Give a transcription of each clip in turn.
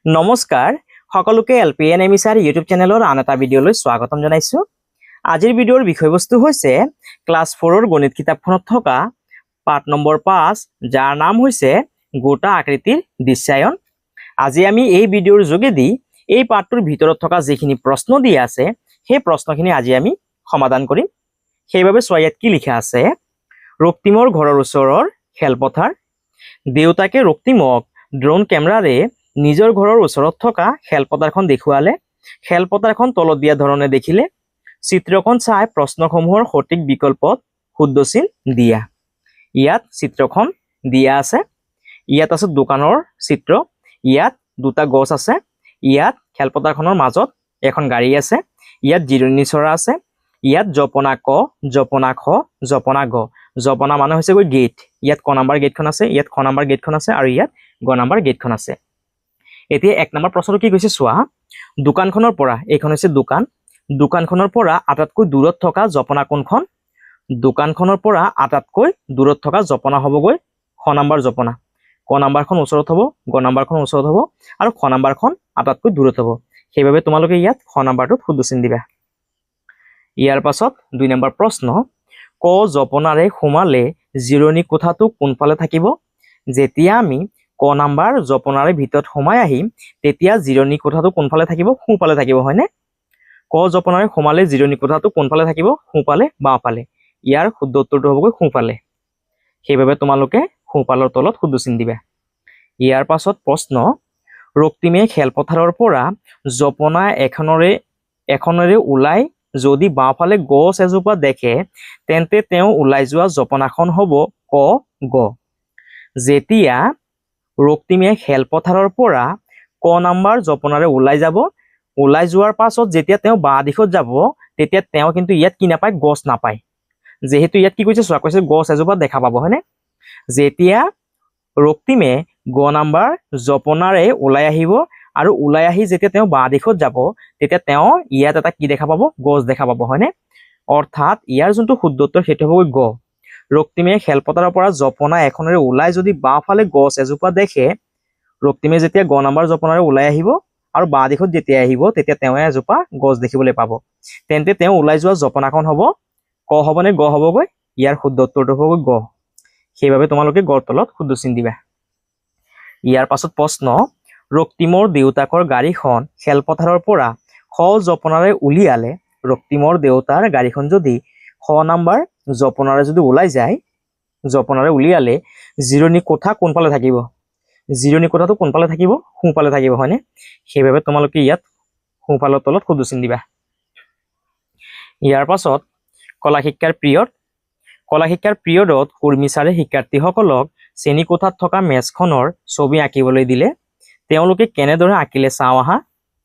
নমস্কাৰ সকলোকে এলপিএনএমিছাৰ ইউটিউব চেনেলৰ আন এটা ভিডিঅ'লৈ স্বাগতম জনাইছো। আজিৰ ভিডিঅ'ৰ বিষয়বস্তু হৈছে ক্লাছ 4ৰ গণিত কিতাপখনত থকা পাঠ নম্বৰ 5 যাৰ নাম হৈছে গোটা আকৃতিৰ দৃশ্যায়ন। আজি আমি এই ভিডিঅ'ৰ যোগেদি এই পাঠটোৰ ভিতৰত থকা যিখিনি প্ৰশ্ন দিয়া আছে সেই প্ৰশ্নখিনি আজি আমি সমাধান কৰিম। সেইবাবে ইয়াত কি লিখা আছে, ৰক্তিমৰ ঘৰৰ ওচৰৰ খেলপথাৰ। দেউতাকে ৰক্তিমক ড্ৰোন কেমেৰাৰে নিজৰ ঘৰৰ ওচৰত থকা খেলপথাৰখন দেখুৱালে। খেলপথাৰখন তলত দিয়া ধৰণে দেখিলে। চিত্ৰখন চাই প্ৰশ্নসমূহৰ সঠিক বিকল্পত শুদ্ধ চিন দিয়া। ইয়াত চিত্ৰখন দিয়া আছে। ইয়াত আছে দোকানৰ চিত্ৰ। ইয়াত দুটা গছ আছে। ইয়াত খেলপথাৰখনৰ মাজত এখন গাড়ী আছে। ইয়াত জিৰণি চৰা আছে। ইয়াত জপনা ক, জপনা খ, জপনা গ। জপনা মানে হৈছে গেট। ইয়াত ক নম্বৰ গেটখন আছে, ইয়াত খ নম্বৰ গেটখন আছে আৰু ইয়াত গ নম্বৰ গেটখন আছে। এতিয়া 1 নম্বৰ প্ৰশ্নটো কি কৈছে চোৱা, দোকানখনৰ পৰা, এইখন হৈছে দোকান, দোকানখনৰ পৰা আটাইতকৈ দূৰত থকা জপনা কোনখন? দোকানখনৰ পৰা আটাইতকৈ দূৰত থকা জপনা হ'বগৈ খ নম্বৰ জপনা। ক নম্বৰখন ওচৰত হ'ব, গ নম্বৰখন ওচৰত হ'ব আৰু খ নম্বৰখন আটাইতকৈ দূৰত হ'ব। সেইবাবে তোমালোকে ইয়াত খ নম্বৰটোত শুদ্ধ চিন দিবা। ইয়াৰ পাছত 2 নম্বৰ প্ৰশ্ন, ক জপনাৰে সোমালে জিৰণি কোঠাটো কোনফালে থাকিব? যেতিয়া আমি ক নম্বৰ জপনাৰে ভিতৰত সোমাই আহিম তেতিয়া জিৰণি কোঠাটো কোনফালে থাকিব? সোঁফালে থাকিব, হয়নে? ক জপনাৰে সোমালে জিৰণি কোঠাটো কোনফালে থাকিব? সোঁফালে, বাওঁফালে। ইয়াৰ শুদ্ধ উত্তৰটো হ'বগৈ সোঁফালে। সেইবাবে তোমালোকে সোঁফালৰ তলত শুদ্ধ চিন দিবা। ইয়াৰ পাছত প্ৰশ্ন, ৰক্তিমে খেলপথাৰৰ পৰা জপনা এখনেৰে ওলাই যদি বাওঁফালে গছ এজোপা দেখে তেন্তে তেওঁ ওলাই যোৱা জপনাখন হ'ব ক গ। যেতিয়া ৰক্তিমে খেলপথাৰৰ পৰা ক নম্বৰ জপনাৰে ওলাই যাব, ওলাই যোৱাৰ পাছত যেতিয়া তেওঁ বাঁ দিশত যাব তেতিয়া তেওঁ কিন্তু ইয়াত কি নাপায়? গছ নাপায়। যেহেতু ইয়াত কি কৈছে চোৱা, কৈছে গছ এজোপা দেখা পাব, হয়নে? যেতিয়া ৰক্তিমে গ নম্বৰ জপনাৰে ওলাই আহিব আৰু ওলাই আহি যেতিয়া তেওঁ বাঁ দিশত যাব তেতিয়া তেওঁ ইয়াত এটা কি দেখা পাব? গছ দেখা পাব, হয়নে? অৰ্থাৎ ইয়াৰ যোনটো শুদ্ধ উত্তৰ সেইটো হ'ব গ। ৰক্তিমে খেলপথাৰৰ পৰা জপনা এখনেৰে ওলাই যদি বাওঁফালে গছ এজোপা দেখে, ৰক্তিমে যেতিয়া গ নম্বৰ জপনাৰে ওলাই আহিব আৰু বাঁ দিশত যেতিয়া আহিব তেতিয়া তেওঁ এজোপা গছ দেখিবলৈ পাব। তেন্তে তেওঁ ওলাই যোৱা জপনাখন হ'ব ক হ'বনে গ হ'বগৈ? ইয়াৰ শুদ্ধ উত্তৰটো হ'বগৈ গ। সেইবাবে তোমালোকে গৰ তলত শুদ্ধ চিন দিবা। ইয়াৰ পাছত প্ৰশ্ন, ৰক্তিমৰ দেউতাকৰ গাড়ীখন খেলপথাৰৰ পৰা খ জপনাৰে উলিয়ালে। ৰক্তিমৰ দেউতাৰ গাড়ীখন যদি খ নম্বৰ জপনাৰে যদি ওলাই যায়, জপনাৰে উলিয়ালে জিৰণি কোঠা কোনফালে থাকিব? জিৰণি কোঠাটো কোনফালে থাকিব? সোঁফালে থাকিব, হয়নে? সেইবাবে তোমালোকে ইয়াত সোঁফালৰ তলত শুদ্ধ চিন দিবা। ইয়াৰ পাছত কলা শিক্ষাৰ পিৰিয়ড। কলা শিক্ষাৰ পিৰিয়ডত কুৰ্মী ছাৰে শিক্ষাৰ্থীসকলক শ্ৰেণী কোঠাত থকা মেজখনৰ ছবি আঁকিবলৈ দিলে। তেওঁলোকে কেনেদৰে আঁকিলে চাওঁ আহা।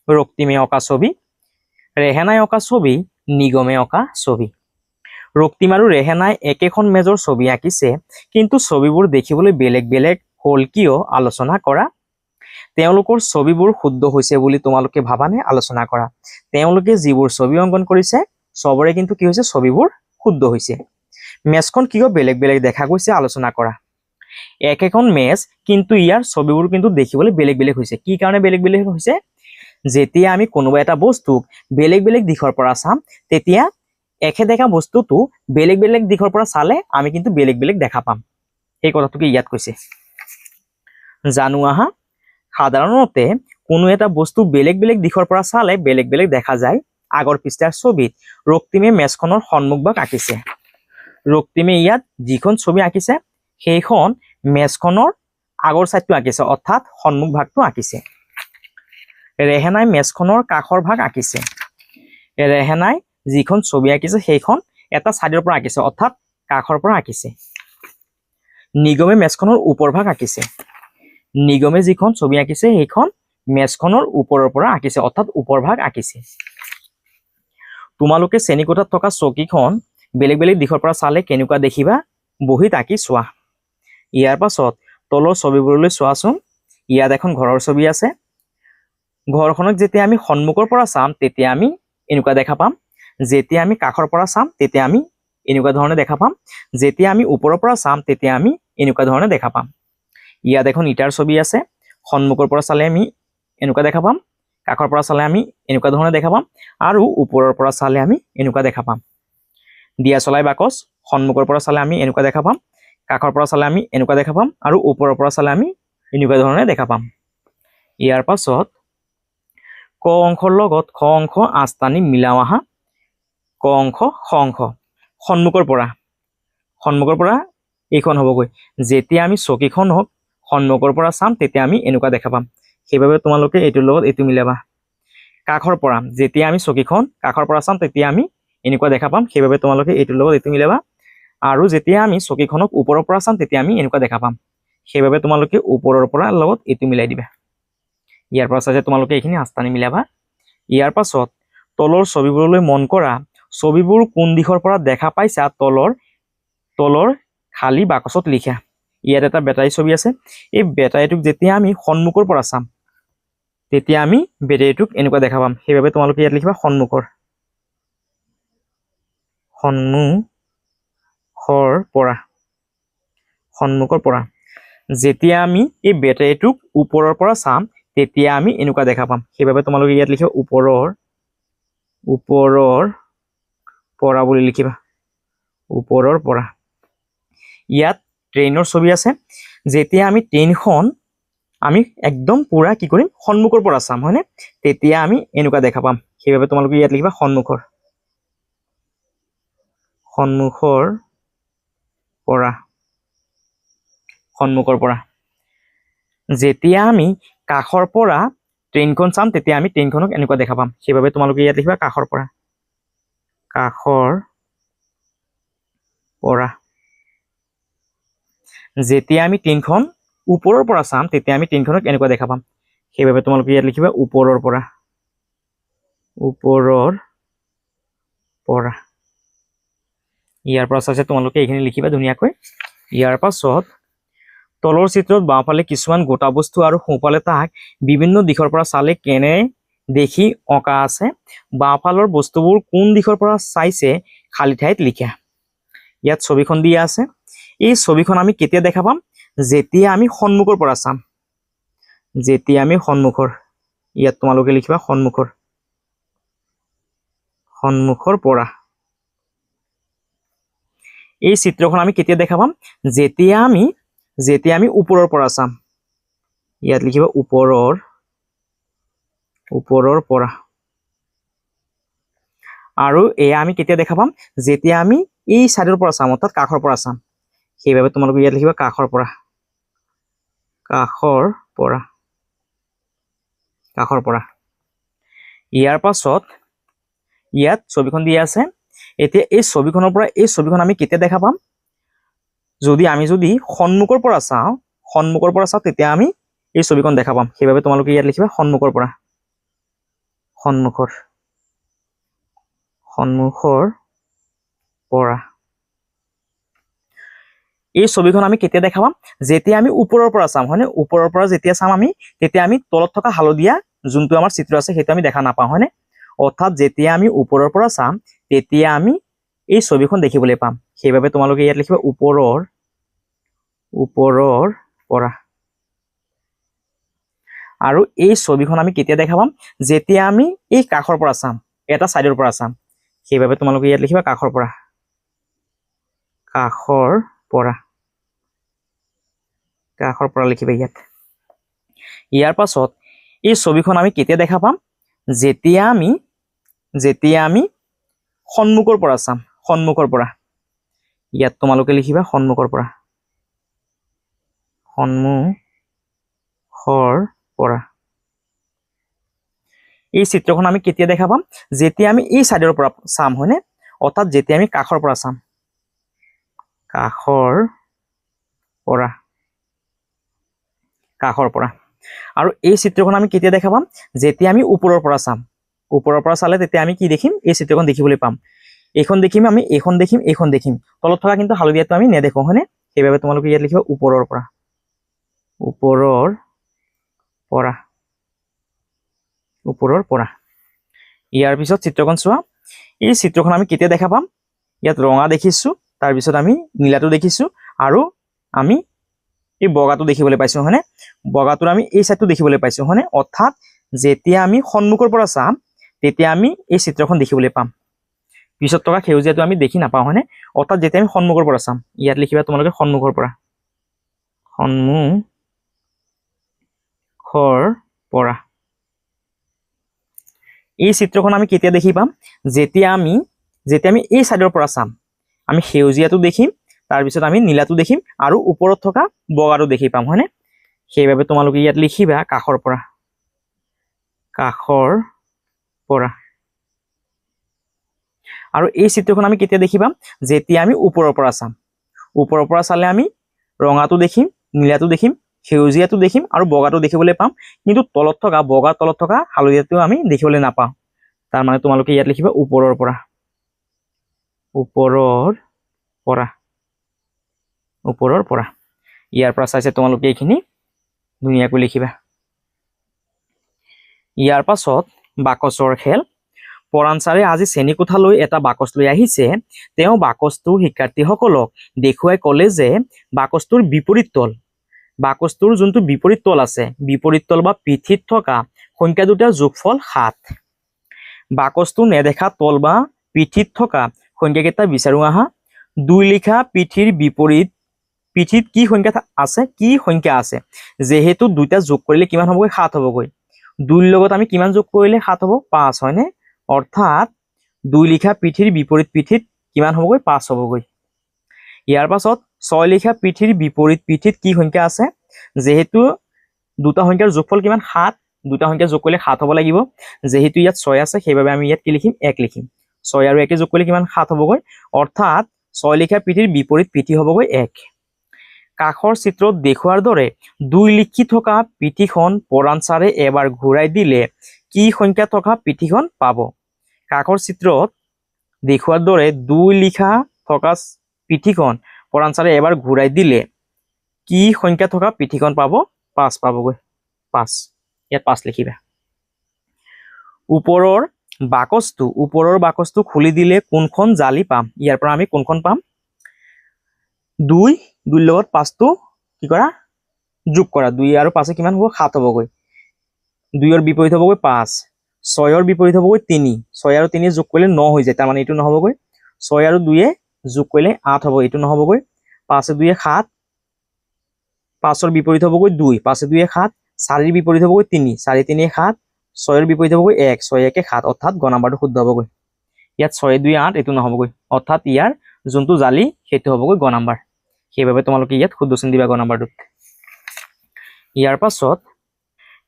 ৰক্তিমে অঁকা ছবি, ৰেহেনাই অঁকা ছবি, নিগমে অঁকা ছবি। ৰক্তিম আৰু ৰেহেনাই একেখন মেজৰ ছবি আঁকিছে, কিন্তু ছবিবোৰ দেখিবলৈ বেলেগ বেলেগ হ'ল কিয়? আলোচনা কৰা। তেওঁলোকৰ ছবিবোৰ শুদ্ধ হৈছে বুলি তোমালোকে ভাবানে? আলোচনা কৰা। তেওঁলোকে যিবোৰ ছবি অংকন কৰিছে চবৰে কিন্তু কি হৈছে? ছবিবোৰ শুদ্ধ হৈছে। মেজখন কিয় বেলেগ বেলেগ দেখা গৈছে? আলোচনা কৰা। একেখন মেজ কিন্তু ইয়াৰ ছবিবোৰ কিন্তু দেখিবলৈ বেলেগ বেলেগ হৈছে। কি কাৰণে বেলেগ বেলেগ হৈছে? যেতিয়া আমি কোনোবা এটা বস্তুক বেলেগ বেলেগ দিশৰ পৰা চাম তেতিয়া একে দেখা বস্তুটো বেলেগ বেলেগ দিশৰ পৰা চালে আমি কিন্তু বেলেগ বেলেগ দেখা পাম। সেই কথাটোকে ইয়াত কৈছে। জানো আহা। সাধাৰণতে কোনো এটা বস্তু বেলেগ বেলেগ দিশৰ পৰা চালে বেলেগ বেলেগ দেখা যায়। আগৰ পৃষ্ঠাৰ ছবিত ৰক্তিমে মেজখনৰ সন্মুখ ভাগ আঁকিছে। ৰক্তিমে ইয়াত যিখন ছবি আঁকিছে সেইখন মেজখনৰ আগৰ চাইডটো আঁকিছে, অৰ্থাৎ সন্মুখ ভাগটো আঁকিছে। ৰেহেনাই মেজখনৰ কাষৰ ভাগ আঁকিছে। ৰেহেনাই যিখন ছবি আঁকিছে সেইখন এটা চাইডৰ পৰা আঁকিছে, অৰ্থাৎ কাষৰ পৰা আঁকিছে। নিগমে মেজখনৰ ওপৰ ভাগ আঁকিছে। নিগমে যিখন ছবি আঁকিছে সেইখন মেজখনৰ ওপৰৰ পৰা আঁকিছে, অৰ্থাৎ ওপৰ ভাগ আঁকিছে। তোমালোকে শ্ৰেণীকোঠাত থকা চকীখন বেলেগ বেলেগ দিশৰ পৰা চালে কেনেকুৱা দেখিবা? বহীত আঁকি চোৱা। ইয়াৰ পাছত তলৰ ছবিবোৰলৈ চোৱাচোন। ইয়াত এখন ঘৰৰ ছবি আছে। ঘৰখনক যেতিয়া আমি সন্মুখৰ পৰা চাম তেতিয়া আমি এনেকুৱা দেখা পাম। যেতিয়া আমি কাষৰ পৰা চাম তেতিয়া আমি এনেকুৱা ধৰণে দেখা পাম। যেতিয়া আমি ওপৰৰ পৰা চাম তেতিয়া আমি এনেকুৱা ধৰণে দেখা পাম। ইয়াত এখন ইটাৰ ছবি আছে। সন্মুখৰ পৰা চালে আমি এনেকুৱা দেখা পাম, কাষৰ পৰা চালে আমি এনেকুৱা ধৰণে দেখা পাম, আৰু ওপৰৰ পৰা চালে আমি এনেকুৱা দেখা পাম। দিয়াচলাই বাকচ সন্মুখৰ পৰা চালে আমি এনেকুৱা দেখা পাম, কাষৰ পৰা চালে আমি এনেকুৱা দেখা পাম, আৰু ওপৰৰ পৰা চালে আমি এনেকুৱা ধৰণে দেখা পাম। ইয়াৰ পাছত ক অংশৰ লগত খ অংশ আঁচটানি মিলাও আহা। ক অংশ খ অংশ সন্মুখৰ পৰা এইখন হ'বগৈ। যেতিয়া আমি চকীখনক সন্মুখৰ পৰা চাম তেতিয়া আমি এনেকুৱা দেখা পাম, সেইবাবে তোমালোকে এইটোৰ লগত এইটো মিলাবা। কাষৰ পৰা যেতিয়া আমি চকীখন কাষৰ পৰা চাম তেতিয়া আমি এনেকুৱা দেখা পাম, সেইবাবে তোমালোকে এইটোৰ লগত এইটো মিলাবা। আৰু যেতিয়া আমি চকীখনক ওপৰৰ পৰা চাম তেতিয়া আমি এনেকুৱা দেখা পাম, সেইবাবে তোমালোকে ওপৰৰ পৰা লগত এইটো মিলাই দিবা। ইয়াৰ পৰা চাই তোমালোকে এইখিনি আঁচটানি মিলাবা। ইয়াৰ পাছত তলৰ ছবিবোৰলৈ মন কৰা, ছবিবোৰ কোন দিশৰ পৰা দেখা পাইছা তলৰ খালী বাকচত লিখা। ইয়াত এটা বেটাৰী ছবি আছে, এই বেটাৰীটোক যেতিয়া আমি সন্মুখৰ পৰা চাম তেতিয়া আমি বেটাৰীটোক এনেকুৱা দেখা পাম, সেইবাবে তোমালোকে ইয়াত লিখিবা সন্মুখৰ পৰা। যেতিয়া আমি এই বেটাৰীটোক ওপৰৰ পৰা চাম তেতিয়া আমি এনেকুৱা দেখা পাম, সেইবাবে তোমালোকে ইয়াত লিখিবা ওপৰৰ পৰা বুলি লিখিবা, ওপৰৰ পৰা। ইয়াত ট্ৰেইনৰ ছবি আছে, যেতিয়া আমি ট্ৰেইনখন আমি একদম পুৰা কি কৰিম সন্মুখৰ পৰা চাম, হয়নে, তেতিয়া আমি এনেকুৱা দেখা পাম, সেইবাবে তোমালোকে ইয়াত লিখিবা সন্মুখৰ পৰা। যেতিয়া আমি কাষৰ পৰা ট্ৰেইনখন চাম তেতিয়া আমি ট্ৰেইনখনক এনেকুৱা দেখা পাম, সেইবাবে তোমালোকে ইয়াত লিখিবা কাষৰ পৰা। যেতিয়া আমি ট্ৰেইনখন ওপৰৰ পৰা চাম তেতিয়া আমি ট্ৰেইনখনক এনেকুৱা দেখা পাম, সেইবাবে তোমালোকে ইয়াত লিখিবা ওপৰৰ পৰা। ইয়াৰ পৰা চাইছে তোমালোকে এইখিনি লিখিবা ধুনীয়াকৈ। ইয়াৰ পাছত তলৰ চিত্ৰত বাওঁফালে কিছুমান গোটা বস্তু আৰু সোঁফালে তাক বিভিন্ন দিশৰ পৰা চালে কেনে দেখি অঁকা আছে। বাওঁফালৰ বস্তুবোৰ কোন দিশৰ পৰা চাইছে খালী ঠাইত লিখা। ইয়াত ছবিখন দিয়া আছে, এই ছবিখন আমি কেতিয়া দেখা পাম, যেতিয়া আমি সন্মুখৰ পৰা চাম। ইয়াত তোমালোকে লিখিবা সন্মুখৰ পৰা। এই চিত্ৰখন আমি কেতিয়া দেখা পাম, যেতিয়া আমি ওপৰৰ পৰা চাম। ইয়াত লিখিবা ওপৰৰ পৰা। আৰু এয়া আমি কেতিয়া দেখা পাম, যেতিয়া আমি এই চাইডৰ পৰা চাম, অৰ্থাৎ কাষৰ পৰা চাম, সেইবাবে তোমালোকে ইয়াত লিখিবা কাষৰ পৰা। ইয়াৰ পাছত ইয়াত ছবিখন দিয়া আছে, এতিয়া এই ছবিখনৰ পৰা এই ছবিখন আমি কেতিয়া দেখা পাম, যদি সন্মুখৰ পৰা চাওঁ তেতিয়া আমি এই ছবিখন দেখা পাম, সেইবাবে তোমালোকে ইয়াত লিখিবা সন্মুখৰ পৰা। এই ছবিখন আমি কেতিয়া দেখা পাম, যেতিয়া আমি ওপৰৰ পৰা চাম, হয়নে, ওপৰৰ পৰা যেতিয়া চাম আমি তেতিয়া আমি তলত থকা হালধীয়া যোনটো আমাৰ চিত্ৰ আছে সেইটো আমি দেখা নাপাওঁ, হয়নে, অৰ্থাৎ যেতিয়া আমি ওপৰৰ পৰা চাম তেতিয়া আমি এই ছবিখন দেখিবলৈ পাম, সেইবাবে তোমালোকে ইয়াত লিখিবা ওপৰৰ পৰা। আৰু এই ছবিখন আমি কেতিয়া দেখা পাম, যেতিয়া আমি এই কাষৰ পৰা চাম, এটা চাইডৰ পৰা চাম, সেইবাবে তোমালোকে ইয়াত লিখিবা কাষৰ পৰা লিখিবা ইয়াত। ইয়াৰ পাছত এই ছবিখন আমি কেতিয়া দেখা পাম, যেতিয়া আমি সন্মুখৰ পৰা চাম, ইয়াত তোমালোকে লিখিবা সন্মুখৰ পৰা। এই চিত্ৰখন আমি কেতিয়া দেখা পাম, যেতিয়া আমি এই চাইডৰ পৰা চাম, হয়নে, অৰ্থাৎ যেতিয়া আমি কাষৰ পৰা চাম, কাষৰ পৰা। আৰু এই চিত্ৰখন আমি কেতিয়া দেখা পাম, যেতিয়া আমি ওপৰৰ পৰা চাম, চালে তেতিয়া আমি কি দেখিম, এই চিত্ৰখন দেখিবলৈ পাম, এইখন দেখিম, এইখন দেখিম, তলত থকা কিন্তু হালধীয়াটো আমি নেদেখোঁ, হয়নে, সেইবাবে তোমালোকে ইয়াত লিখিবা ওপৰৰ পৰা। ইয়াৰ পিছত চিত্ৰখন চোৱা, এই চিত্ৰখন আমি কেতিয়া দেখা পাম, ইয়াত ৰঙা দেখিছোঁ, তাৰপিছত আমি নীলাটো দেখিছোঁ, আৰু আমি এই বগাটো দেখিবলৈ পাইছো হয়নে বগাটোৰ আমি এই সাইডটো দেখিবলৈ পাইছো হয়নে অৰ্থাৎ যেতিয়া আমি সন্মুখৰ পৰা চাম তেতিয়া আমি এই চিত্ৰখন দেখিবলৈ পাম পিছত থকা সেউজীয়াটো আমি দেখি নাপাওঁ হয়নে অৰ্থাৎ যেতিয়া আমি সন্মুখৰ পৰা চাম ইয়াত লিখিবা তোমালোকে সন্মুখৰ পৰা এই চিত্ৰখন আমি কেতিয়া দেখি পাম যেতিয়া আমি এই সাইডৰ পৰা চাম আমি সেউজীয়াটো দেখিম তাৰ পিছত আমি নীলাটো দেখিম আৰু ওপৰত থকা বগাটো দেখি পাম হয়নে সেইভাবে তোমালোকে ইয়াত লিখিবা কাখৰ পৰা আৰু এই চিত্ৰখন আমি কেতিয়া দেখি পাম যেতিয়া আমি ওপৰৰ পৰা চাম ওপৰৰ পৰা চালে আমি ৰঙাটো দেখিম নীলাটো দেখিম সেউজীয়াটো দেখিম আৰু বগাটো দেখিবলৈ পাম কিন্তু তলত থকা বগাৰ তলত থকা হালধীয়াটো আমি দেখিবলৈ নাপাওঁ তাৰ মানে তোমালোকে ইয়াত লিখিবা ওপৰৰ পৰা ইয়াৰ পৰা চাইছে তোমালোকে এইখিনি ধুনীয়াকৈ লিখিবা ইয়াৰ পাছত বাকচৰ খেল পৰাণ ছাৰে আজি শ্ৰেণীকোঠালৈ এটা বাকচ লৈ আহিছে তেওঁ বাকচটো শিক্ষাৰ্থীসকলক দেখুৱাই ক'লে যে বাকচটোৰ বিপৰীত তল বাকচটোৰ যোনটো বিপৰীত তল আছে বিপৰীত তল বা পিঠিত থকা সংখ্যা দুটাৰ যোগফল 7 বাকচটো নেদেখা তল বা পিঠিত থকা সংখ্যাকেইটা বিচাৰো আহা 2 লিখা পিঠিৰ বিপৰীত পিঠিত কি সংখ্যা আছে যেহেতু দুটা যোগ কৰিলে কিমান হ'বগৈ 7 হ'বগৈ 2 লগত আমি কিমান যোগ কৰিলে 7 হ'ব 5 হয়নে অৰ্থাৎ 2 লিখা পিঠিৰ বিপৰীত পিঠিত কিমান হ'বগৈ 5 হ'বগৈ ইয়াৰ পাছত 6 লিখা পিঠিৰ বিপৰীত পিঠিত কি সংখ্যা আছে যেহেতু দুটা সংখ্যাৰ যোগফল কিমান 7 দুটা সংখ্যা যোগ কৰিলে 7 হ'ব লাগিব যেহেতু ইয়াত 6 আছে সেইভাবে আমি ইয়াত কি লিখিম 1 লিখিম 6 আৰু 1 যোগ কৰিলে কিমান 7 হ'বগৈ অৰ্থাৎ 6 লিখা পিঠিৰ বিপৰীত পিঠি হ'বগৈ 1 কাখৰ চিত্ৰত দেখুৱাৰ দৰে 2 লিখি থকা পিঠিখন পৰাণ ছাৰে এবাৰ ঘূৰাই দিলে কি সংখ্যা থকা পিঠিখন পাব কাখৰ চিত্ৰত দেখুৱাৰ দৰে 2 লিখা থকা পিঠিখন পৰাণ ছাৰে এবাৰ ঘূৰাই দিলে কি সংখ্যা থকা পিঠিখন পাব 5 পাবগৈ 5 ইয়াত 5 লিখিবা ওপৰৰ বাকচটো খুলি দিলে কোনখন জালি পাম ইয়াৰ পৰা আমি কোনখন পাম 2 লগত 5টো কি কৰা যোগ কৰা 2 আৰু 5 কিমান হ'ব 7 হ'বগৈ 2 ৰ বিপৰীত হ'বগৈ 5 6 ৰ বিপৰীত হ'বগৈ 3 6 আৰু 3 যোগ কৰিলে 9 হৈ যায় তাৰ মানে এইটো নহ'বগৈ 6 আৰু 2 যোগ কৰিলে 8 হ'ব এইটো নহ'বগৈ 5 2 7 5 ৰ বিপৰীত হ'বগৈ 2 5 2 7 4 ৰ বিপৰীত হ'বগৈ 3 4 3 7 6 ৰ বিপৰীত হ'বগৈ 1 6 1 7 অৰ্থাৎ গ নম্বৰটো শুদ্ধ হ'বগৈ ইয়াত 6 2 8 এইটো নহ'বগৈ অৰ্থাৎ ইয়াৰ যোনটো জালি সেইটো হ'বগৈ গ নম্বৰ সেইভাবে তোমালোকে ইয়াত শুদ্ধ চিন দিবা গ নম্বৰটোত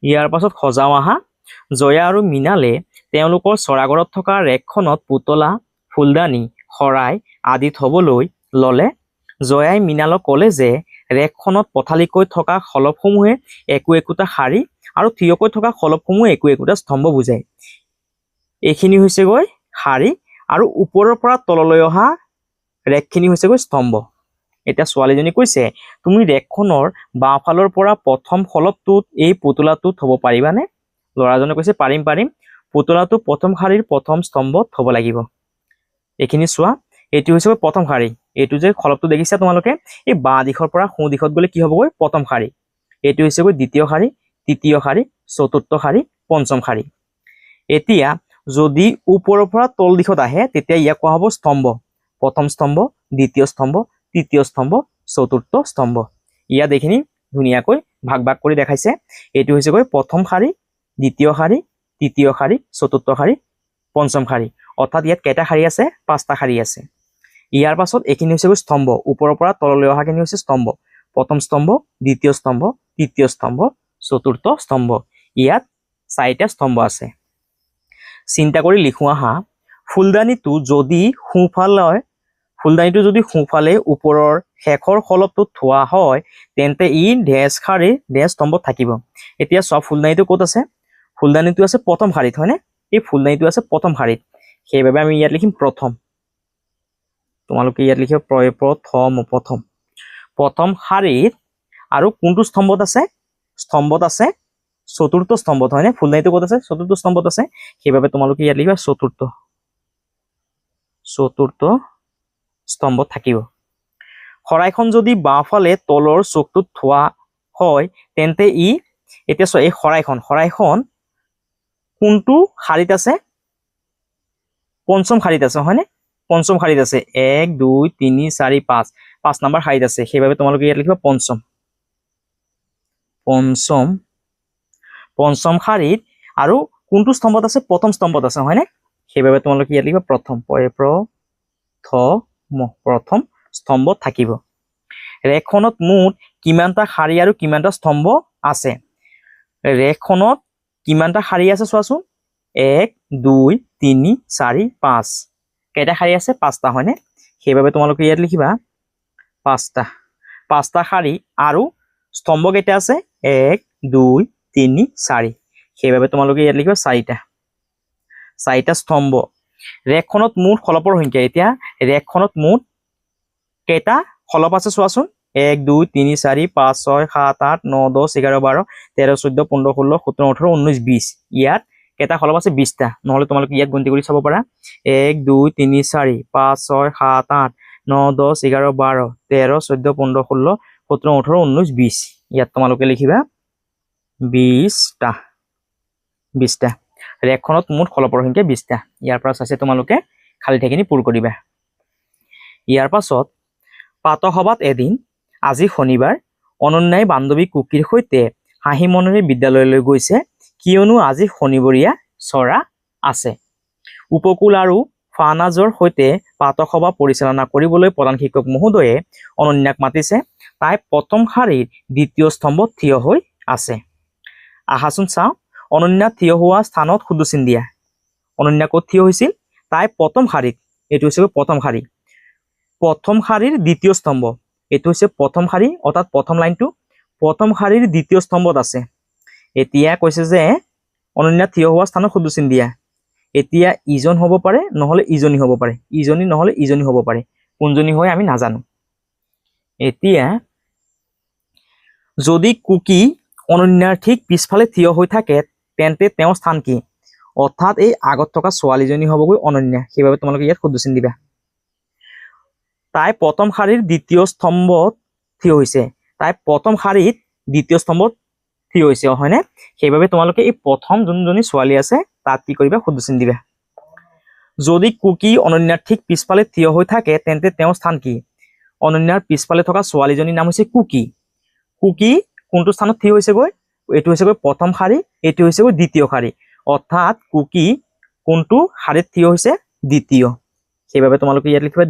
ইয়াৰ পাছত সজাও আহা জয়া আৰু মিনালে তেওঁলোকৰ চৰাঘৰত থকা ৰেকখনত পুতলা ফুলদানি শৰাই আদি থবলৈ ললে জয়াই মিনালক ক'লে যে ৰেকখনত পথালিকৈ থকা খলপসমূহে একোটা শাৰী আৰু থিয়কৈ থকা খলপসমূহ একোটা স্তম্ভ বুজায় এইখিনি হৈছেগৈ শাৰী আৰু ওপৰৰ পৰা তললৈ অহা ৰেকখিনি হৈছেগৈ স্তম্ভ এতিয়া ছোৱালীজনী কৈছে তুমি ৰেকখনৰ বাওঁফালৰ পৰা প্ৰথম খলপটোত এই পুতলাটো থব পাৰিবানে ল'ৰাজনে কৈছে পাৰিম পুতলাটো প্ৰথম শাৰীৰ প্ৰথম স্তম্ভত থব লাগিব এইখিনি চোৱা এইটো হৈছে প্ৰথম শাৰী এইটো যে খলপটো দেখিছা তোমালোকে এই বাঁ দিশৰ পৰা সোঁ দিশত গ'লে কি হ'বগৈ প্ৰথম শাৰী এইটো হৈছে দ্বিতীয় শাৰী তৃতীয় শাৰী চতুৰ্থ শাৰী পঞ্চম শাৰী এতিয়া যদি ওপৰৰ পৰা তল দিশত আহে তেতিয়া ইয়াক কোৱা হ'ব স্তম্ভ প্ৰথম স্তম্ভ দ্বিতীয় স্তম্ভ তৃতীয় স্তম্ভ চতুৰ্থ স্তম্ভ ইয়াত এইখিনি ধুনীয়াকৈ ভাগ কৰি দেখাইছে এইটো হৈছে প্ৰথম শাৰী দ্বিতীয় শাৰী তৃতীয় শাৰী চতুৰ্থ শাৰী পঞ্চম শাৰী অৰ্থাৎ ইয়াত কেইটা শাৰী আছে 5টা শাৰী আছে ইয়াৰ পাছত এইখিনি হৈছে স্তম্ভ ওপৰৰ পৰা তললৈ অহাখিনি হৈছে স্তম্ভ প্ৰথম স্তম্ভ দ্বিতীয় স্তম্ভ তৃতীয় স্তম্ভ চতুৰ্থ স্তম্ভ ইয়াত 4টা স্তম্ভ আছে চিন্তা কৰি লিখো আহা ফুলদানিটো যদি সোঁফালে ওপৰৰ শেষৰ খলপটোত থোৱা হয় তেন্তে ই ডেছ শাৰী ডেছ স্তম্ভত থাকিব এতিয়া সব ফুলদানিটো ক'ত আছে ফুলদানিটো আছে প্ৰথম শাৰীত হয়নে এই ফুলদানিটো আছে প্ৰথম শাৰীত সেইভাবে আমি ইয়াত লিখিম প্ৰথম তোমালোকে ইয়াত লিখিব প্ৰথম শাৰীত আৰু কোনটো স্তম্ভত আছে চতুৰ্থ স্তম্ভত হয়নে ফুলদানিটো ক'ত আছে চতুৰ্থ স্তম্ভত আছে সেইভাবে তোমালোকে ইয়াত লিখিবা চতুৰ্থ স্তম্ভত থাকিব শৰাইখন যদি বাওঁফালে তলৰ চুকটোত থোৱা হয় তেন্তে ই এতিয়া চোৱা এই শৰাইখন কোনটো শাৰীত আছে পঞ্চম শাৰীত আছে হয়নে পঞ্চম শাৰীত আছে 1 2 3 4 5 5 নম্বৰ শাৰীত আছে সেইবাবে তোমালোকে ইয়াত লিখিবা পঞ্চম শাৰীত আৰু কোনটো স্তম্ভত আছে প্ৰথম স্তম্ভত আছে হয়নে সেইবাবে তোমালোকে ইয়াত লিখিবা প্ৰথম স্তম্ভত থাকিব ৰেখখনত মুঠ কিমানটা শাৰী আৰু কিমানটা স্তম্ভ আছে ৰেখখনত কিমানটা শাৰী আছে চোৱাচোন 1 2 3 4 5 কেইটা শাৰী আছে 5টা হয়নে সেইবাবে তোমালোকে ইয়াত লিখিবা 5টা শাৰী আৰু স্তম্ভ কেইটা আছে 1 2 3 4 সেইবাবে তোমালোকে ইয়াত লিখিবা 4টা স্তম্ভ ৰেখখনত মুঠ খলপৰ সংখ্যা এতিয়া ৰেখখনত মুঠ কেইটা খলপ আছে চোৱাচোন 1 2 3 4 5 6 7 8 9 10 11 12 13 14 15 16 17 18 19 20 ইয়াত কেইটা খলপ আছে 20টা নহলে তোমালোকে ইয়াত গণতি কৰি চাব পাৰা 1 2 3 4 5 6 7 8 9 10 11 12 13 14 15 16 17 18 19 20 ইয়াত তোমালোকে লিখিবা 20টা ৰেখখনত মুঠ খলপৰ সংখ্যা 20টা ইয়াৰ পৰা চাইছে তোমালোকে খালি ঠাইখিনি পূৰ কৰিবা ইয়াৰ পাছত পাতসভাত এদিন আজি শনিবাৰ অনন্যাই বান্ধৱী কুকিৰ সৈতে হাঁহি মনেৰে বিদ্যালয়লৈ গৈছে কিয়নো আজি শনিবৰীয়া চৰা আছে উপকূল আৰু ফানাজৰ সৈতে পাতসভা পৰিচালনা কৰিবলৈ প্ৰধান শিক্ষক মহোদয়ে অনন্যাক মাতিছে তাই প্ৰথম শাৰীৰ দ্বিতীয় স্তম্ভত থিয় হৈ আছে আহাচোন চাওঁ অনন্যা থিয় হোৱা স্থানত শুধুচিন দিয়া অনন্যা ক'ত থিয় হৈছিল তাই প্ৰথম শাৰীত এইটো হৈছে প্ৰথম শাৰীৰ দ্বিতীয় স্তম্ভ এইটো হৈছে প্ৰথম শাৰী অৰ্থাৎ প্ৰথম লাইনটো প্ৰথম শাৰীৰ দ্বিতীয় স্তম্ভত আছে এতিয়া কৈছে যে অনন্যা থিয় হোৱা স্থানত শুধুচিন দিয়া এতিয়া ইজন হ'ব পাৰে নহলে ইজনী হ'ব পাৰে ইজনী নহলে ইজনী হ'ব পাৰে কোনজনী হয় আমি নাজানো এতিয়া যদি কুকি অনন্যাৰ ঠিক পিছফালে থিয় হৈ থাকে তেন্তে তেওঁৰ স্থান কি অৰ্থাৎ এই আগত থকা ছোৱালীজনী হ'বগৈ অনন্যা সেইবাবে তোমালোকে ইয়াত শুধুচিন দিবা তাই প্ৰথম শাৰীৰ দ্বিতীয় স্তম্ভত থিয় হৈছে তাই প্ৰথম শাৰীত দ্বিতীয় স্তম্ভত থিয় হৈছে হয়নে সেইবাবে তোমালোকে এই প্ৰথম যোনজনী ছোৱালী আছে তাত কি কৰিবা শুধুচিন দিবা যদি কুকি অনন্যাৰ ঠিক পিছফালে থিয় হৈ থাকে তেন্তে তেওঁৰ স্থান কি অনন্যাৰ পিছফালে থকা ছোৱালীজনীৰ নাম হৈছে কুকি কুকি কোনটো স্থানত থিয় হৈছেগৈ এইটো হৈছেগৈ প্ৰথম শাৰী এইটো হৈছেগৈ দ্বিতীয় শাৰী অৰ্থাৎ কুকি কোনটো শাৰীত থিয় হৈছে দ্বিতীয় সেইবাবে তোমালোকে ইয়াত লিখিবা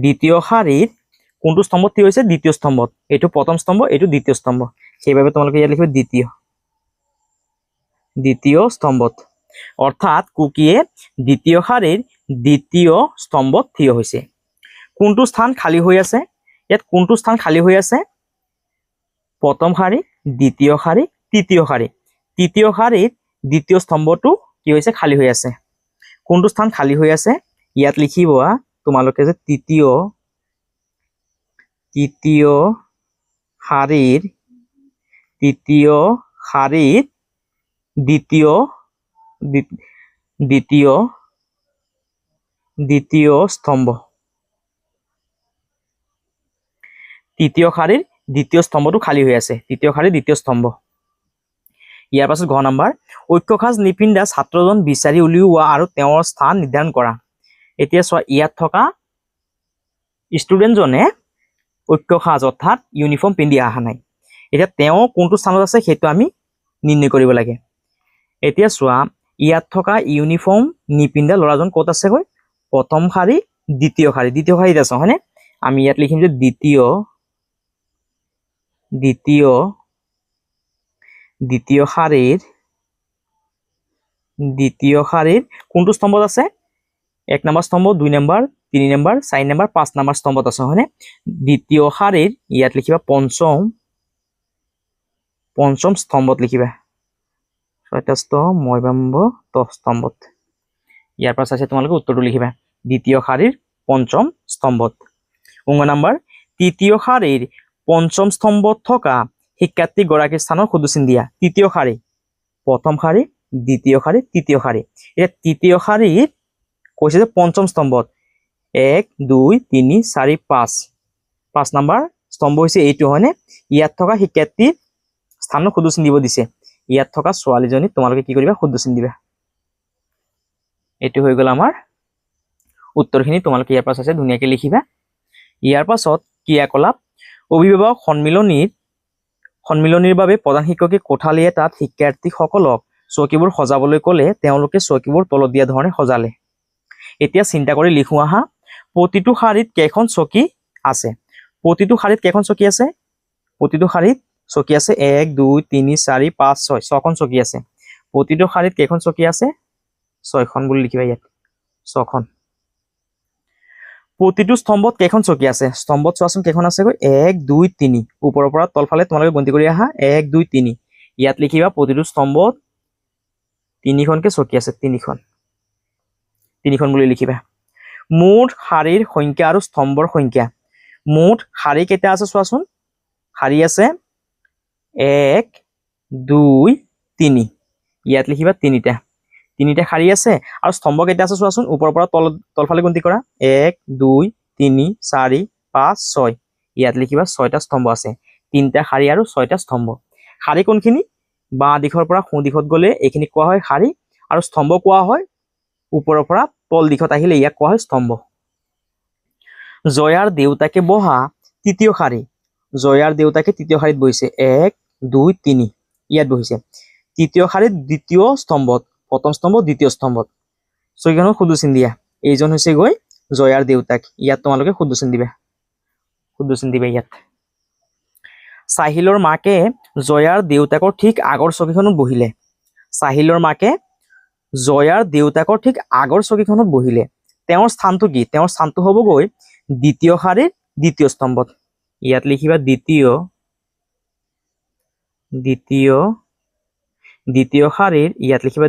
দ্বিতীয় শাৰীত কোনটো স্তম্ভত থিয় হৈছে দ্বিতীয় স্তম্ভত এইটো প্ৰথম স্তম্ভ এইটো দ্বিতীয় স্তম্ভ সেইবাবে তোমালোকে ইয়াত লিখিবা দ্বিতীয় স্তম্ভত অৰ্থাৎ কুকিয়ে দ্বিতীয় শাৰীৰ দ্বিতীয় স্তম্ভত থিয় হৈছে কোনটো স্থান খালী হৈ আছে ইয়াত কোনটো স্থান খালী হৈ আছে প্ৰথম শাৰী দ্বিতীয় শাৰী তৃতীয় শাৰীত দ্বিতীয় স্তম্ভটো কি হৈছে খালী হৈ আছে কোনটো স্থান খালী হৈ আছে ইয়াত লিখিব তোমালোকে যে তৃতীয় শাৰীৰ দ্বিতীয় স্তম্ভ তৃতীয় শাৰীৰ দ্বিতীয় স্তম্ভটো খালী হৈ আছে তৃতীয় শাৰীৰ দ্বিতীয় স্তম্ভ ইয়াৰ পাছত ঘ নম্বৰ ঐক্যসাজ নিপিন্ধা ছাত্ৰজন বিচাৰি উলিওৱা আৰু তেওঁৰ স্থান নিৰ্ধাৰণ কৰা এতিয়া চোৱা ইয়াত থকা ষ্টুডেণ্টজনে ঐক্যসাজ অৰ্থাৎ ইউনিফৰ্ম পিন্ধি অহা নাই এতিয়া তেওঁ কোনটো স্থানত আছে সেইটো আমি নিৰ্ণয় কৰিব লাগে এতিয়া চোৱা ইয়াত থকা ইউনিফৰ্ম নিপিন্ধা ল'ৰাজন ক'ত আছেগৈ প্ৰথম শাৰী দ্বিতীয় শাৰীত আছে হয়নে আমি ইয়াত লিখিম যে দ্বিতীয় শাৰীৰ কোনটো স্তম্ভত আছে 1 নম্বৰ স্তম্ভ 2 নম্বৰ 3 নম্বৰ 4 নম্বৰ 5 নম্বৰ স্তম্ভত আছে হয়নে দ্বিতীয় শাৰীৰ ইয়াত লিখিবা পঞ্চম স্তম্ভত লিখিবা 6টা স্তম্ভ 10 স্তম্ভত ইয়াৰ পৰা চাইছে তোমালোকে উত্তৰটো লিখিবা দ্বিতীয় শাৰীৰ পঞ্চম স্তম্ভত নম্বৰ তৃতীয় শাৰীৰ পঞ্চম স্তম্ভত থকা শিক্ষাৰ্থী গৰাকীৰ স্থানত শুধুচিন দিয়া তৃতীয় শাৰী প্ৰথম শাৰী দ্বিতীয় শাৰী তৃতীয় শাৰী এতিয়া তৃতীয় শাৰীত কৈছে যে পঞ্চম স্তম্ভত 1 2 3 4 5 নম্বৰ স্তম্ভ হৈছে এইটো হয়নে ইয়াত থকা শিক্ষাৰ্থীৰ স্থানত শুদ্ধ চিন দিব দিছে ইয়াত থকা ছোৱালীজনী তোমালোকে কি কৰিবা শুদ্ধ চিন দিবা এইটো হৈ গ'ল আমাৰ উত্তৰখিনি তোমালোকে ইয়াৰ পাছত আছে ধুনীয়াকৈ লিখিবা ইয়াৰ পাছত ক্ৰিয়াকলাপ অভিভাৱক সন্মিলনীৰ বাবে প্ৰধান শিক্ষকে কোঠালী এটাত শিক্ষাৰ্থীসকলক চকীবোৰ সজাবলৈ ক'লে তেওঁলোকে চকীবোৰ তলত দিয়া ধৰণে সজালে এতিয়া চিন্তা কৰি লিখো আহা প্ৰতিটো শাৰীত কেইখন চকী আছে প্ৰতিটো শাৰীত কেইখন চকী আছে প্ৰতিটো শাৰীত চকী আছে 1 2 3 4 5 6 ছখন চকী আছে প্ৰতিটো শাৰীত কেইখন চকী আছে 6খন বুলি লিখিবা ইয়াত 6খন প্ৰতিটো স্তম্ভত কেইখন চকী আছে স্তম্ভত চোৱাচোন কেইখন আছে গৈ 1 2 3 ওপৰৰ পৰা তলফালে তোমালোকে গন্তি কৰি আহা 1 2 3 ইয়াত লিখিবা প্ৰতিটো স্তম্ভত 3খনকে চকী আছে 3খন বুলি লিখিবা মুঠ শাৰীৰ সংখ্যা আৰু স্তম্ভৰ সংখ্যা মুঠ শাৰী কেইটা আছে চোৱাচোন শাৰী আছে 1 2 3 ইয়াত লিখিবা 3টা শাৰী আছে আৰু স্তম্ভ কেইটা আছে চোৱাচোন ওপৰৰ পৰা তলফালে গন্তি কৰা 1 2 3 4 5 6 ইয়াত লিখিবা 6টা স্তম্ভ আছে 3টা শাৰী আৰু 6টা স্তম্ভ শাৰী কোনখিনি বাঁ দিশৰ পৰা সোঁ দিশত গ'লে এইখিনি কোৱা হয় শাৰী আৰু স্তম্ভ কোৱা হয় ওপৰৰ পৰা তল দিশত আহিলে ইয়াক কোৱা হয় স্তম্ভ জয়াৰ দেউতাকে বহা তৃতীয় শাৰী জয়াৰ দেউতাকে তৃতীয় শাৰীত বহিছে 1 2 3 ইয়াত বহিছে তৃতীয় শাৰীত দ্বিতীয় স্তম্ভত প্ৰথম স্তম্ভ দ্বিতীয় স্তম্ভত চকীখনত শুদ্ধ চিন দিয়া এইজন হৈছে গৈ জয়াৰ দেউতাক ইয়াত তোমালোকে শুদ্ধ চিন দিবা ইয়াত সাহিলৰ মাকে জয়াৰ দেউতাকৰ ঠিক আগৰ চকীখনত বহিলে সাহিলৰ মাকে জয়াৰ দেউতাকৰ ঠিক আগৰ চকীখনত বহিলে তেওঁৰ স্থানটো কি তেওঁৰ স্থানটো হ'ব গৈ দ্বিতীয় শাৰীৰ দ্বিতীয় স্তম্ভত ইয়াত লিখিবা দ্বিতীয় শাৰীৰ ইয়াত লিখিবা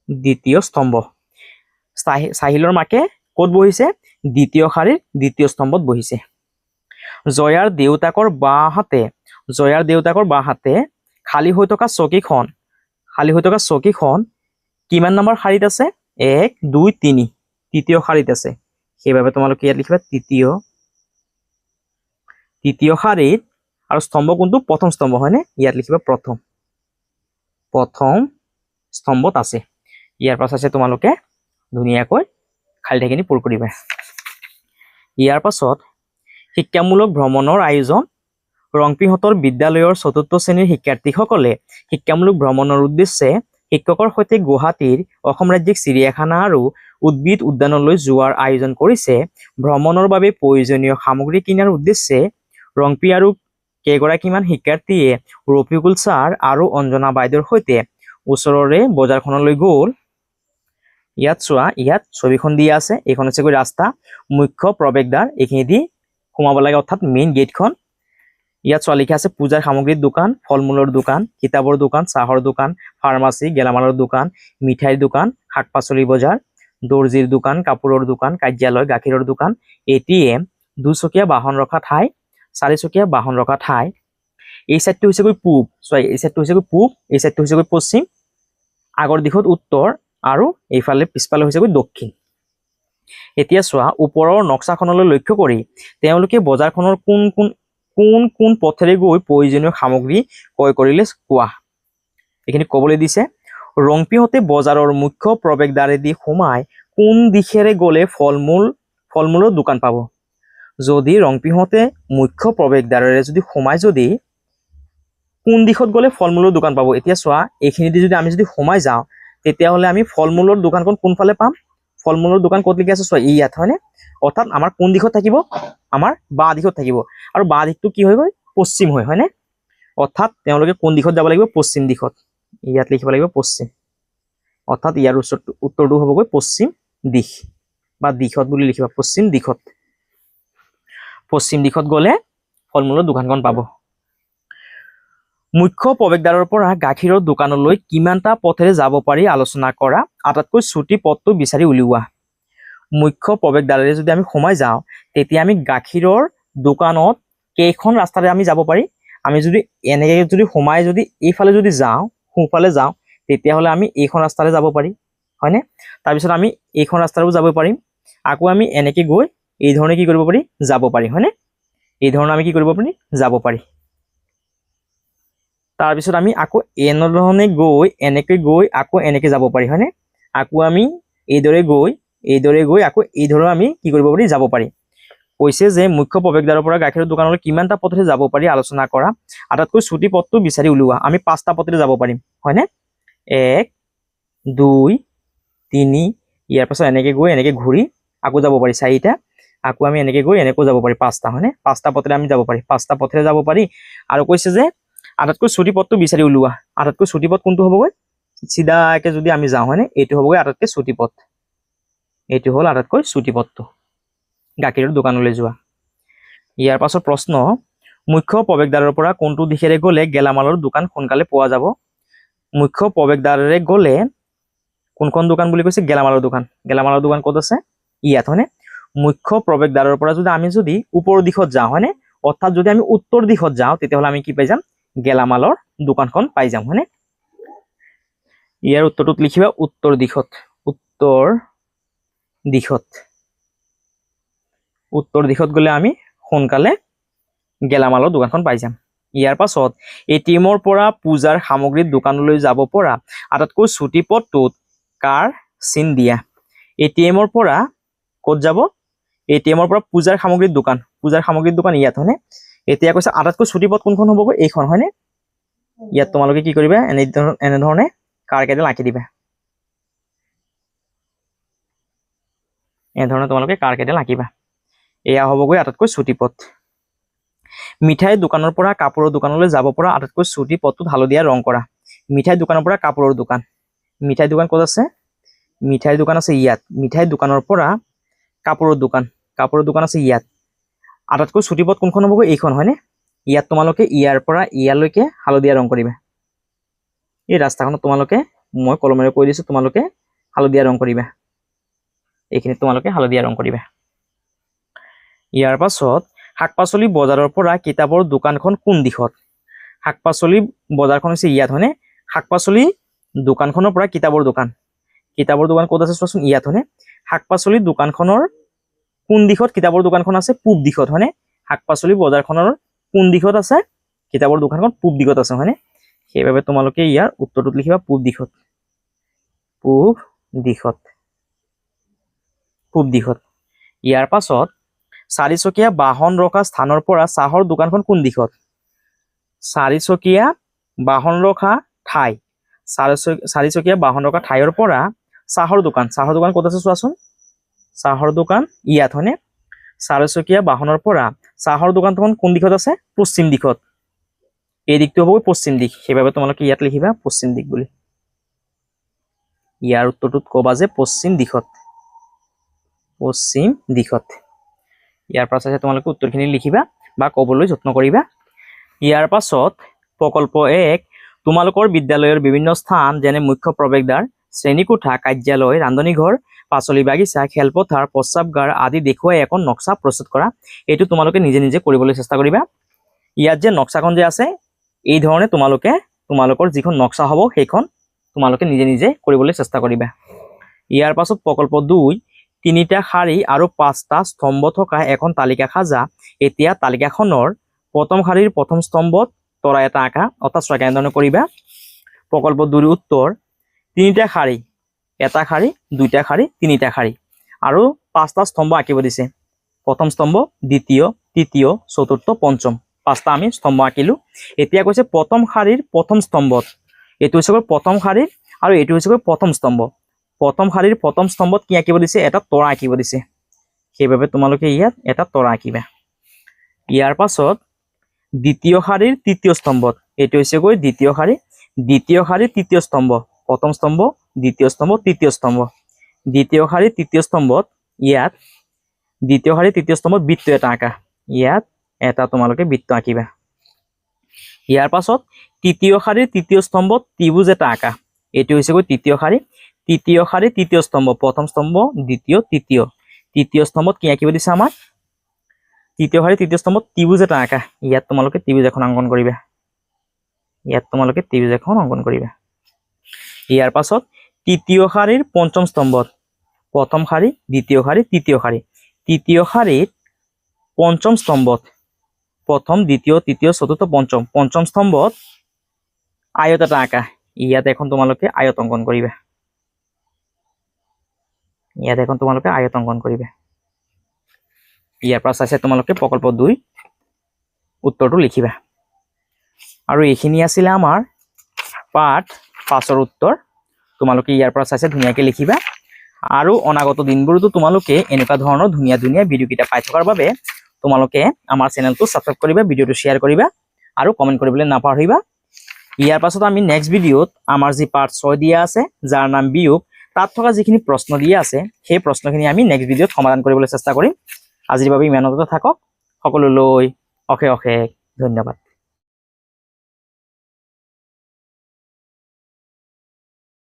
দ্বিতীয় স্তম্ভ সাহিলৰ মাকে ক'ত বহিছে দ্বিতীয় শাৰীৰ দ্বিতীয় স্তম্ভত বহিছে জয়াৰ দেউতাকৰ বাঁ হাতে খালী হৈ থকা চকীখন কিমান নম্বৰ শাৰীত আছে 1 2 3 তৃতীয় শাৰীত আছে সেইবাবে তোমালোকে ইয়াত লিখিবা তৃতীয় শাৰীত আৰু স্তম্ভ কোনটো প্ৰথম স্তম্ভ হয়নে ইয়াত লিখিবা প্ৰথম স্তম্ভত আছে ইয়াৰ পাছত আছে তোমালোকে ধুনীয়াকৈ খালী ঠাইখিনি পূৰ কৰিবা ইয়াৰ পাছত শিক্ষামূলক ভ্ৰমণৰ আয়োজন ৰংপিহঁতৰ বিদ্যালয়ৰ 4ৰ্থ শ্ৰেণীৰ শিক্ষাৰ্থীসকলে শিক্ষামূলক ভ্ৰমণৰ উদ্দেশ্যে শিক্ষকৰ সৈতে গুৱাহাটীৰ অসম ৰাজ্যিক চিৰিয়াখানা আৰু উদ্ভিদ উদ্যানলৈ যোৱাৰ আয়োজন কৰিছে ভ্ৰমণৰ বাবে প্ৰয়োজনীয় সামগ্ৰী কিনাৰ উদ্দেশ্যে ৰংপি আৰু কেইগৰাকীমান শিক্ষাৰ্থীয়ে ৰফিকুল ছাৰ আৰু অঞ্জনা বাইদেউৰ সৈতে ওচৰৰে বজাৰখনলৈ গ'ল ইয়াত চোৱা ইয়াত ছবিখন দিয়া আছে এইখন হৈছে গৈ ৰাস্তা মুখ্য প্ৰৱেশদ্বাৰ এইখিনি দি সোমাব লাগে অৰ্থাৎ মেইন গেটখন ইয়াত চোৱা লিখা আছে পূজাৰ সামগ্ৰীৰ দোকান ফল-মূলৰ দোকান কিতাপৰ দোকান চাহৰ দোকান ফাৰ্মাচী গেলামালৰ দোকান মিঠাইৰ দোকান শাক-পাচলিৰ বজাৰ দৰ্জিৰ দোকান কাপোৰৰ দোকান কাৰ্যালয় গাখীৰৰ দোকান ATM দুচকীয়া বাহন ৰখা ঠাই চাৰিচকীয়া বাহন ৰখা ঠাই এই সাইডটো হৈছে গৈ পূব চোৱা এই সাইডটো হৈছে গৈ পূব এই সাইডটো হৈছে গৈ পশ্চিম আগৰ দিশত উত্তৰ আৰু এইফালে পিছফালে হৈছে গৈ দক্ষিণ এতিয়া চোৱা ওপৰৰ নক্সাখনলৈ লক্ষ্য কৰি তেওঁলোকে বজাৰখনৰ কোন পথেৰে গৈ প্ৰয়োজনীয় সামগ্ৰী ক্ৰয় কৰিলে কোৱা এইখিনি ক'বলৈ দিছে ৰংপিহঁতে বজাৰৰ মুখ্য প্ৰৱেশদ্বাৰেদি সোমাই কোন দিশেৰে গ'লে ফল-মূলৰ দোকান পাব যদি ৰংপিহঁতে মুখ্য প্ৰৱেশদ্বাৰেৰে যদি সোমাই যদি কোন দিশত গ'লে ফল-মূলৰ দোকান পাব এতিয়া চোৱা এইখিনিদি যদি আমি যদি সোমাই যাওঁ তেতিয়াহ'লে আমি ফল-মূলৰ দোকানখন কোনফালে পাম ফল-মূলৰ দোকান ক'ত লিখি আছে চোৱা ইয়াত হয়নে অৰ্থাৎ আমাৰ কোন দিশত থাকিব আমাৰ বাঁ দিশত থাকিব আৰু বাঁ দিশটো কি হৈ গৈ পশ্চিম হয়নে অৰ্থাৎ তেওঁলোকে কোন দিশত যাব লাগিব পশ্চিম দিশত ইয়াত লিখিব লাগিব পশ্চিম অৰ্থাৎ ইয়াৰ উত্তৰটো হ'ব গৈ পশ্চিম দিশ বা দিশত বুলি লিখিবা পশ্চিম দিশত গ'লে ফল-মূলৰ দোকানখন পাব মুখ্য প্ৰৱেশদ্বাৰৰ পৰা গাখীৰৰ দোকানলৈ কিমানটা পথেৰে যাব পাৰি আলোচনা কৰা আটাইতকৈ চুটি পথটো বিচাৰি উলিওৱা মুখ্য প্ৰৱেশদ্বাৰেৰে যদি আমি সোমাই যাওঁ তেতিয়া আমি গাখীৰৰ দোকানত কেইখন ৰাস্তাৰে আমি যাব পাৰি আমি যদি এনেকৈ যদি সোমাই যদি এইফালে যদি যাওঁ সোঁফালে যাওঁ তেতিয়াহ'লে আমি এইখন ৰাস্তাৰে যাব পাৰি হয়নে তাৰপিছত আমি এইখন ৰাস্তাৰো যাব পাৰিম আকৌ আমি এনেকৈ গৈ এই ধৰণে কি কৰিব পাৰি যাব পাৰি হয়নে এই ধৰণে আমি কি কৰিব পাৰি যাব পাৰি তাৰপিছত আমি আকৌ এনেধৰণে গৈ এনেকৈ গৈ আকৌ এনেকৈ যাব পাৰি হয়নে আকৌ আমি এইদৰে গৈ আকৌ এই ধৰণে আমি কি কৰিব পাৰি যাব পাৰি কৈছে যে মুখ্য প্ৰৱেশদ্বাৰৰ পৰা গাখীৰৰ দোকানলৈ কিমানটা পথেৰে যাব পাৰি আলোচনা কৰা আটাইতকৈ ছুটি পথটো বিচাৰি উলিওৱা আমি 5টা পথেৰে যাব পাৰিম হয়নে 1 2 3 ইয়াৰ পাছত এনেকৈ গৈ এনেকৈ ঘূৰি আকৌ যাব পাৰি 4টা আকৌ আমি এনেকৈ গৈ এনেকৈ যাব পাৰি 5টা হয়নে 5টা পথেৰে আমি যাব পাৰি 5টা পথেৰে যাব পাৰি আৰু কৈছে যে আটাইতকৈ ছুটি পথটো বিচাৰি উলিওৱা আটাইতকৈ ছুটি পথ কোনটো হ'বগৈ চিধাকে যদি আমি যাওঁ হয়নে এইটো হ'বগৈ আটাইতকৈ ছুটি পথ এইটো হ'ল আটাইতকৈ ছুটি পথটো গাখীৰৰ দোকানলৈ যোৱা ইয়াৰ পাছত প্ৰশ্ন মুখ্য প্ৰৱেশদ্বাৰৰ পৰা কোনটো দিশেৰে গ'লে গেলামালৰ দোকান সোনকালে পোৱা যাব মুখ্য প্ৰৱেশদ্বাৰেৰে গ'লে কোনখন দোকান বুলি কৈছে গেলামালৰ দোকান ক'ত আছে ইয়াত হয়নে মুখ্য প্ৰৱেশদ্বাৰৰ পৰা যদি ওপৰৰ দিশত যাওঁ হয়নে অৰ্থাৎ যদি আমি উত্তৰ দিশত যাওঁ তেতিয়াহ'লে আমি কি পাই যাম গেলামালৰ দোকানখন পাই যাম হয়নে ইয়াৰ উত্তৰটোত লিখিবা উত্তৰ দিশত গ'লে আমি সোনকালে গেলামালৰ দোকানখন পাই যাম ইয়াৰ পাছত এটিএমৰ পৰা পূজাৰ সামগ্ৰীৰ দোকানলৈ যাব পৰা আটাইতকৈ ছুটি পথটোত কাৰ চিন দিয়া এটিএমৰ পৰা ক'ত যাব এটিএমৰ পৰা পূজাৰ সামগ্ৰীৰ দোকান ইয়াত হয়নে এতিয়া কৈছে আটাইতকৈ ছুটি পথ কোনখন হ'বগৈ এইখন হয়নে ইয়াত তোমালোকে কি কৰিবা এনেধৰণে কাৰ কেইডাল আঁকি দিবা এনেধৰণে তোমালোকে কাৰ কেইডাল আঁকিবা এয়া হ'বগৈ আটাইতকৈ ছুটি পথ মিঠাই দোকানৰ পৰা কাপোৰৰ দোকানলৈ যাব পৰা আটাইতকৈ ছুটি পথটোত হালধীয়া ৰং কৰা মিঠাই দোকানৰ পৰা কাপোৰৰ দোকান মিঠাই দোকান ক'ত আছে মিঠাই দোকান আছে ইয়াত মিঠাই দোকানৰ পৰা কাপোৰৰ দোকান আছে ইয়াত আটাইতকৈ ছুটি পথ কোনখন হ'বগৈ এইখন হয়নে ইয়াত তোমালোকে ইয়াৰ পৰা ইয়ালৈকে হালধীয়া ৰং কৰিবা এই ৰাস্তাখনত তোমালোকে মই কলমেৰে কৈ দিছো তোমালোকে হালধীয়া ৰং কৰিবা এইখিনি তোমালোকে হালধীয়া ৰং কৰিবা ইয়াৰ পাছত শাক-পাচলি বজাৰৰ পৰা কিতাপৰ দোকানখন কোন দিশত শাক-পাচলি বজাৰখন হৈছে ইয়াত হয়নে শাক-পাচলি দোকানখনৰ পৰা কিতাপৰ দোকান ক'ত আছে চোৱাচোন ইয়াত হয়নে শাক-পাচলি দোকানখনৰ কোন দিশত কিতাপৰ দোকানখন আছে পূব দিশত হয়নে শাক-পাচলি বজাৰখনৰ কোন দিশত আছে কিতাপৰ দোকানখন পূব দিশত আছে হয়নে সেইবাবে তোমালোকে ইয়াৰ উত্তৰটোত লিখিবা পূব দিশত ইয়াৰ পাছত চাৰিচকীয়া বাহন ৰখা স্থানৰ পৰা চাহৰ দোকানখন কোন দিশত চাৰিচকীয়া বাহন ৰখা ঠাইৰ পৰা চাহৰ দোকান ক'ত আছে চোৱাচোন চাহৰ দোকান ইয়াত হয়নে চাৰিচকীয়া বাহনৰ পৰা চাহৰ দোকানখন কোন দিশত আছে পশ্চিম দিশত এই দিকটো হ'ব পশ্চিম দিশ সেইবাবে তোমালোকে ইয়াত লিখিবা পশ্চিম দিশ বুলি ইয়াৰ উত্তৰটোত ক'বা যে পশ্চিম দিশত ইয়াৰ পাছত তোমালোকে উত্তৰখিনি লিখিবা বা ক'বলৈ যত্ন কৰিবা ইয়াৰ পাছত প্ৰকল্প 1 তোমালোকৰ বিদ্যালয়ৰ বিভিন্ন স্থান যেনে মুখ্য প্ৰৱেশদ্বাৰ শ্ৰেণীকোঠা কাৰ্যালয় ৰান্ধনীঘৰ পাচলি বাগিচা খেলপথাৰ প্ৰস্ৰাৱগাৰ আদি দেখুৱাই এখন নক্সা প্ৰস্তুত কৰা এইটো তোমালোকে নিজে কৰিবলৈ চেষ্টা কৰিবা ইয়াত যে নক্সাখন যে আছে এই ধৰণে তোমালোকৰ যিখন নক্সা হ'ব সেইখন তোমালোকে নিজে কৰিবলৈ চেষ্টা কৰিবা ইয়াৰ পাছত প্ৰকল্প 2 তিনিটা শাৰী আৰু 5টা স্তম্ভ থকা এখন তালিকা সাজা এতিয়া তালিকাখনৰ প্ৰথম শাৰীৰ প্ৰথম স্তম্ভত তৰা এটা আঁকা অৰ্থাৎ চোৱা কেনেধৰণে কৰিবা প্ৰকল্প 2 উত্তৰ তিনিটা শাৰী এটা শাৰী দুইটা শাৰী তিনিটা শাৰী আৰু 5টা স্তম্ভ আঁকিব দিছে প্ৰথম স্তম্ভ দ্বিতীয় তৃতীয় চতুৰ্থ পঞ্চম 5টা আমি স্তম্ভ আঁকিলো এতিয়া কৈছে প্ৰথম শাৰীৰ প্ৰথম স্তম্ভত এইটো হৈছে প্ৰথম শাৰীৰ আৰু এইটো হৈছে প্ৰথম স্তম্ভ প্ৰথম শাৰীৰ প্ৰথম স্তম্ভত কি আঁকিব দিছে এটা তৰা আঁকিব দিছে সেইবাবে তোমালোকে ইয়াত এটা তৰা আঁকিবা ইয়াৰ পাছত দ্বিতীয় শাৰীৰ তৃতীয় স্তম্ভত এইটো হৈছে দ্বিতীয় শাৰীৰ তৃতীয় স্তম্ভ প্ৰথম স্তম্ভ দ্বিতীয় স্তম্ভ তৃতীয় স্তম্ভ দ্বিতীয় শাৰীৰ তৃতীয় স্তম্ভত ইয়াত বৃত্ত এটা আঁকা ইয়াত এটা তোমালোকে বৃত্ত আঁকিবা ইয়াৰ পাছত তৃতীয় শাৰীৰ তৃতীয় স্তম্ভত ত্ৰিভুজ এটা আঁকা এইটো হৈছে তৃতীয় শাৰীৰ তৃতীয় স্তম্ভ প্ৰথম স্তম্ভ দ্বিতীয় তৃতীয় স্তম্ভত কি আঁকিব দিছে আমাক তৃতীয় শাৰীৰ তৃতীয় স্তম্ভত ত্ৰিভুজ এটা আঁকা ইয়াত তোমালোকে ত্ৰিভুজ এখন অংকন কৰিবা ইয়াৰ পাছত তৃতীয় শাৰীৰ পঞ্চম স্তম্ভত প্ৰথম শাৰী দ্বিতীয় শাৰী তৃতীয় শাৰী তৃতীয় শাৰীৰ পঞ্চম স্তম্ভত প্ৰথম দ্বিতীয় তৃতীয় চতুৰ্থ পঞ্চম স্তম্ভত আয়ত এটা আঁকা ইয়াত এখন তোমালোকে আয়ত অংকন কৰিবা ইয়াৰ পৰা চাইছে তোমালোকে প্ৰকল্প 2 উত্তৰটো লিখিবা আৰু এইখিনি আছিল আমাৰ পাঠ 5ৰ উত্তৰ তোমালোকে ইয়াৰ পৰা চাইছে ধুনীয়াকৈ লিখিবা আৰু অনাগত দিনবোৰতো তোমালোকে এনেকুৱা ধৰণৰ ধুনীয়া ধুনীয়া ভিডিঅ' কিটা পাই থকাৰ বাবে তোমালোকে আমাৰ চেনেলটো সাবস্ক্ৰাইব কৰিবা ভিডিঅ'টো শ্বেয়াৰ কৰিবা আৰু কমেন্ট কৰিবলৈ নাপাহৰিবা ইয়াৰ পাছত আমি নেক্সট ভিডিঅ'ত আমাৰ যি পাৰ্ট 6 দিয়া আছে যাৰ নাম বিয়োগ তাত থকা যিখিনি প্ৰশ্ন দিয়া আছে সেই প্ৰশ্নখিনি আমি নেক্সট ভিডিঅ'ত সমাধান কৰিবলৈ চেষ্টা কৰিম আজিৰ বাবে ইমানতে থাকক সকলোলৈ অশেষ ধন্যবাদ